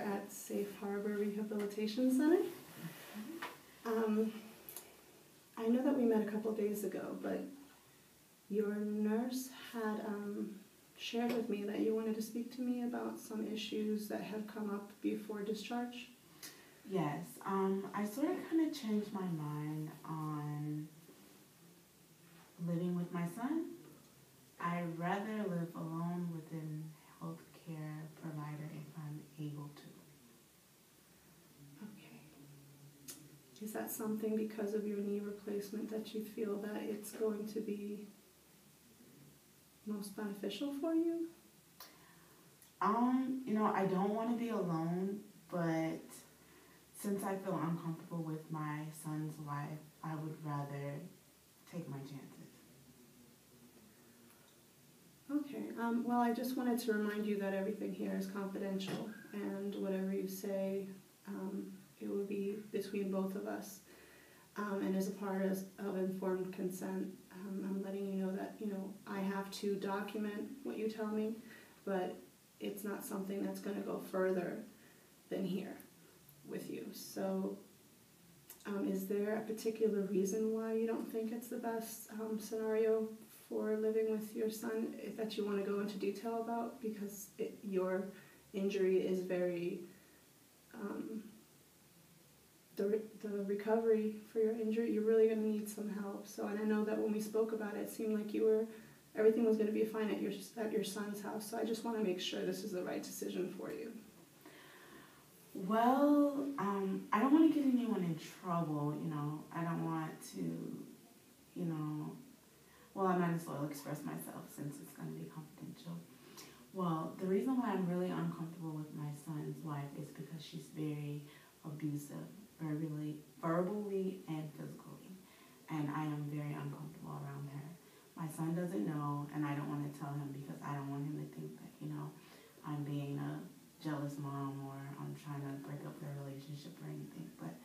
here at Safe Harbor Rehabilitation Center. I know that we met a couple days ago, but your nurse had shared with me that you wanted to speak to me about some issues that have come up before discharge. Yes, I sort of kind of changed my mind on living with my son. I'd rather live alone with an healthcare provider if I'm able to. Okay. Is that something because of your knee replacement that you feel that it's going to be most beneficial for you? I don't want to be alone, but since I feel uncomfortable with my son's wife, I would rather take my chances. Okay, well, I just wanted to remind you that everything here is confidential, and whatever you say, it will be between both of us, and as a part of informed consent. I'm letting you know that, I have to document what you tell me, but it's not something that's going to go further than here with you. So, is there a particular reason why you don't think it's the best scenario for living with your son that you want to go into detail about? Because your injury is very, the recovery for your injury, you're really going to need some help. So, and I know that when we spoke about it seemed like everything was going to be fine at your son's house. So I just want to make sure this is the right decision for you. Well, I don't want to get anyone in trouble, I don't want to, well, I might as well express myself since it's going to be confidential. Well, the reason why I'm really uncomfortable with my son's wife is because she's very abusive, verbally and physically, and I am very uncomfortable around her. My son doesn't know, and I don't want to tell him because I don't want him to think that, I'm being a jealous mom or I'm trying to break up their relationship or anything, but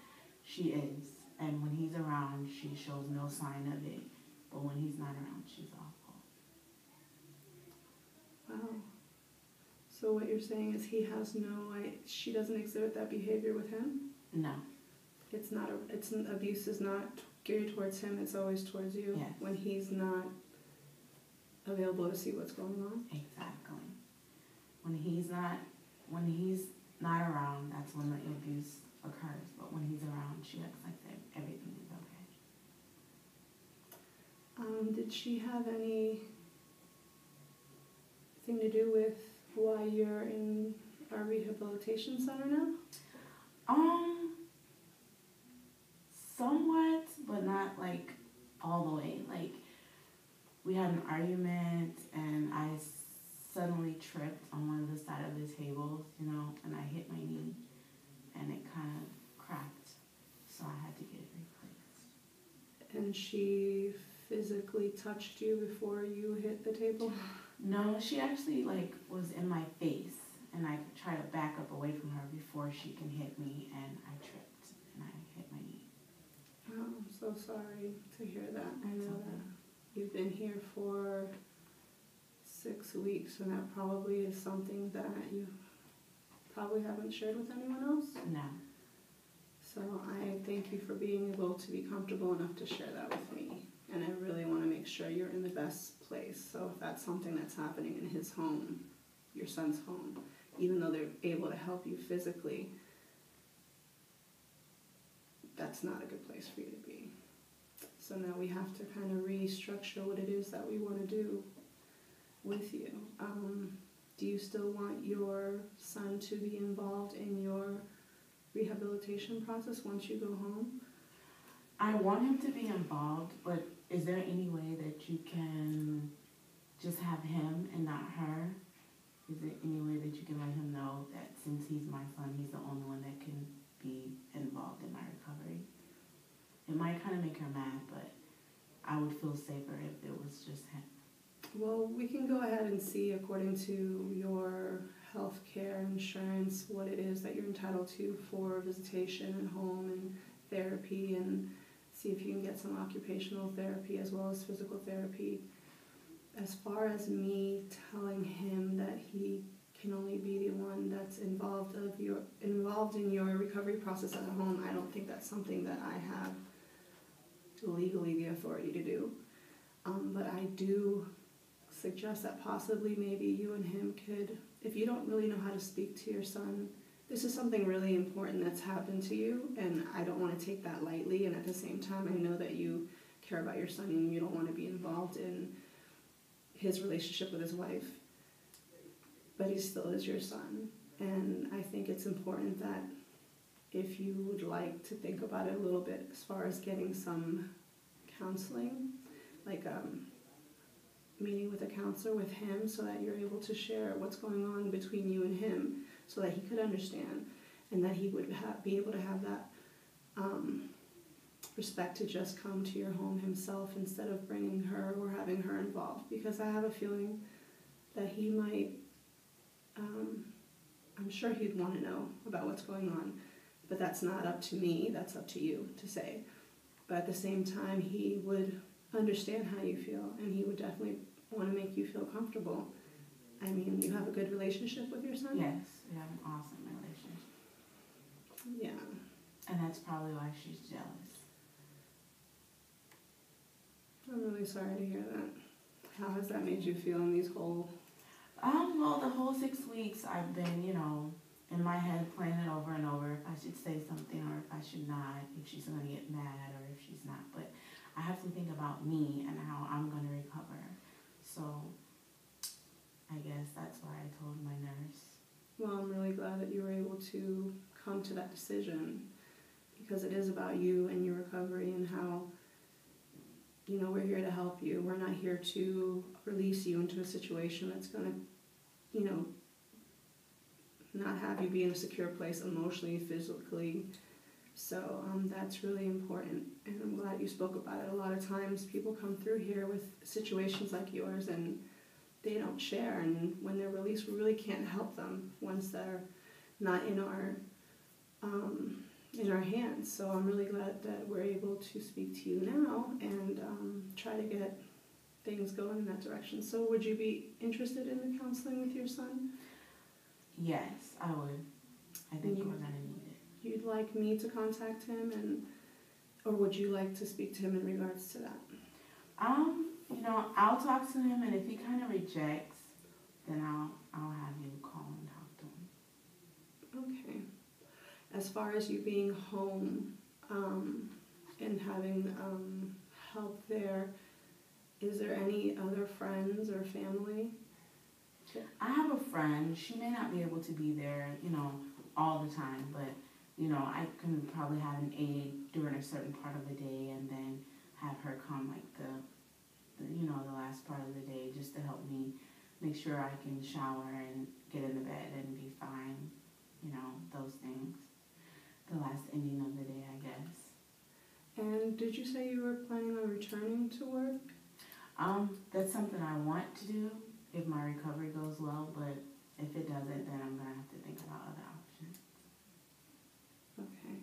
she is. And when he's around, she shows no sign of it, but when he's not around, she's awful. Wow. So what you're saying is she doesn't exhibit that behavior with him? No. Abuse is not geared towards him, it's always towards you. Yes. When he's not available to see what's going on? Exactly. When he's not around, that's when the abuse occurs. But when he's around, she acts like that everything is okay. Did she have anything to do with why you're in our rehabilitation center now? Somewhat, but not like all the way. Like, we had an argument and I suddenly tripped on one of the side of the tables, and I hit my knee and it kind of cracked, so I had to get it replaced. And she physically touched you before you hit the table? No, she actually was in my face, and I tried to back up away from her before she can hit me, and I tripped and I hit my knee. Oh, I'm so sorry to hear that. I know that you've been here for 6 weeks, and that probably is something that you probably haven't shared with anyone else? No. So I thank you for being able to be comfortable enough to share that with me. And I really want to make sure you're in the best place. So if that's something that's happening in his home, your son's home, even though they're able to help you physically, that's not a good place for you to be. So now we have to kind of restructure what it is that we want to do with you. Do you still want your son to be involved in your rehabilitation process once you go home? I want him to be involved, but is there any way that you can just have him and not her? Is there any way that you can let him know that since he's my son, he's the only one that can be involved in my recovery? It might kind of make her mad, but I would feel safer if it was just him. Well, we can go ahead and see, according to your health care insurance, what it is that you're entitled to for visitation and home and therapy, and see if you can get some occupational therapy as well as physical therapy. As far as me telling him that he can only be the one that's involved in your recovery process at home. I don't think that's something that I have legally the authority to do. But I do suggest that possibly maybe you and him could, if you don't really know how to speak to your son, this is something really important that's happened to you, and I don't want to take that lightly, and at the same time I know that you care about your son and you don't want to be involved in his relationship with his wife, but he still is your son. And I think it's important that if you would like to think about it a little bit as far as getting some counseling, like meeting with a counselor with him, so that you're able to share what's going on between you and him, so that he could understand, and that he would be able to have that respect to just come to your home himself instead of bringing her or having her involved. Because I have a feeling that he might, I'm sure he'd want to know about what's going on, but that's not up to me, that's up to you to say. But at the same time, he would understand how you feel, and he would definitely want to make you feel comfortable. I mean, you have a good relationship with your son? Yes, we have an awesome relationship. Yeah. And that's probably why she's jealous. I'm really sorry to hear that. How has that made you feel in these whole... Well, the whole 6 weeks I've been, in my head playing it over and over, if I should say something or if I should not, if she's going to get mad or if she's not. But I have to think about me and how I'm going to recover. So I guess that's why I told my nurse. Well, I'm really glad that you were able to come to that decision, because it is about you and your recovery and how, we're here to help you. We're not here to release you into a situation that's going to, not have you be in a secure place emotionally, physically. So that's really important, and I'm glad you spoke about it. A lot of times people come through here with situations like yours and they don't share, and when they're released, we really can't help them once they're not in our hands. So I'm really glad that we're able to speak to you now and try to get things going in that direction. So would you be interested in the counseling with your son? Yes, I would. I think we're going to need it. You'd like me to contact him, or would you like to speak to him in regards to that? I'll talk to him, and if he kind of rejects, then I'll have you call and talk to him. Okay. As far as you being home and having help there, is there any other friends or family? I have a friend. She may not be able to be there, all the time, but, I can probably have an aide during a certain part of the day and then have her come like the last part of the day, just to help me make sure I can shower and get in the bed and be fine, those things. The last ending of the day, I guess. And did you say you were planning on returning to work? That's something I want to do if my recovery goes well, but if it doesn't, then I'm going to have to think about other options. Okay.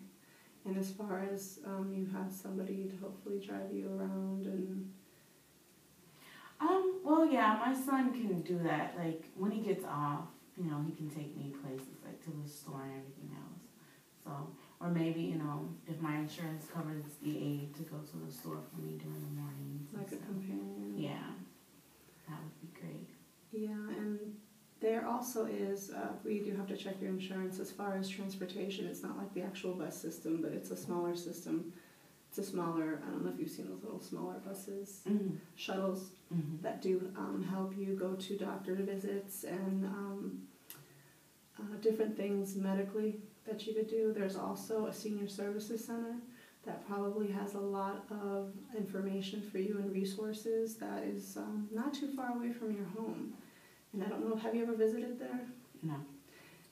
And as far as you have somebody to hopefully drive you around and... Well, yeah, my son can do that. Like, when he gets off, he can take me places, like to the store and everything else. So, or maybe, if my insurance covers the aid to go to the store for me during the mornings. Like a companion. Yeah, that would be great. Yeah, and there also is, we do have to check your insurance as far as transportation. It's not like the actual bus system, but it's a smaller system. It's a smaller, I don't know if you've seen those little smaller buses, shuttles that do help you go to doctor visits and different things medically that you could do. There's also a senior services center that probably has a lot of information for you and resources that is not too far away from your home. And I don't know, have you ever visited there? No.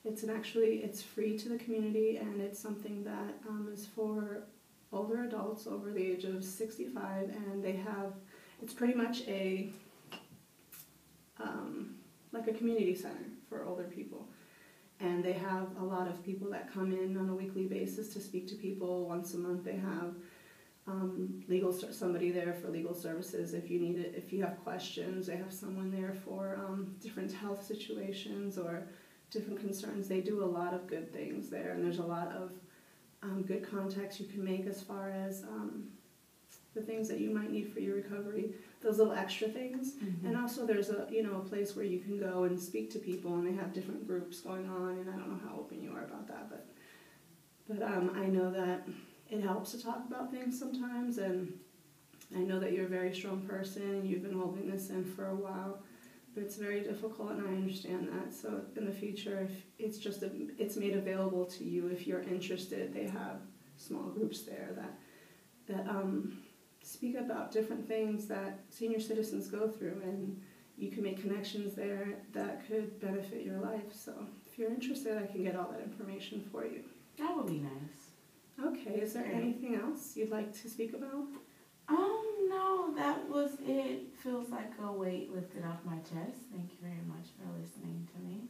It's free to the community, and it's something that is for older adults over the age of 65, and it's pretty much like a community center for older people. And they have a lot of people that come in on a weekly basis to speak to people. Once a month they have somebody there for legal services if you need it. If you have questions, they have someone there for different health situations or different concerns. They do a lot of good things there, and there's a lot of good contacts you can make as far as the things that you might need for your recovery, those little extra things. Mm-hmm. And also there's a place where you can go and speak to people, and they have different groups going on, and I don't know how open you are about that, but I know that it helps to talk about things sometimes, and I know that you're a very strong person and you've been holding this in for a while, but it's very difficult, and I understand that. So in the future, if it's made available to you, if you're interested, they have small groups there that speak about different things that senior citizens go through, and you can make connections there that could benefit your life. So if you're interested, I can get all that information for you. That would be nice. Okay, is there anything else you'd like to speak about? No, that was it. Feels like a weight lifted off my chest. Thank you very much for listening to me.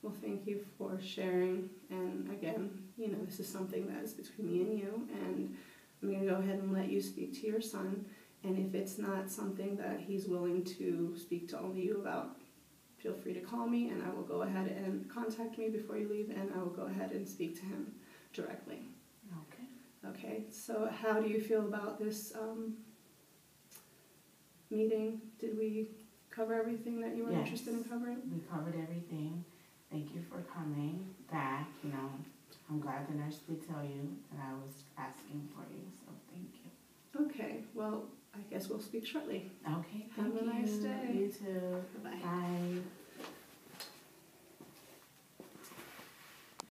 Well, thank you for sharing. And again, this is something that is between me and you, and I'm going to go ahead and let you speak to your son. And if it's not something that he's willing to speak to only you about, feel free to call me, and I will go ahead and contact me before you leave, and I will go ahead and speak to him directly. Okay. Okay, so how do you feel about this meeting? Did we cover everything that you were interested in covering? We covered everything. Thank you for coming back. I'm glad the nurse did tell you that I was asking for you, so thank you. Okay, well, I guess we'll speak shortly. Okay, Have a nice day. You too. Bye. Bye.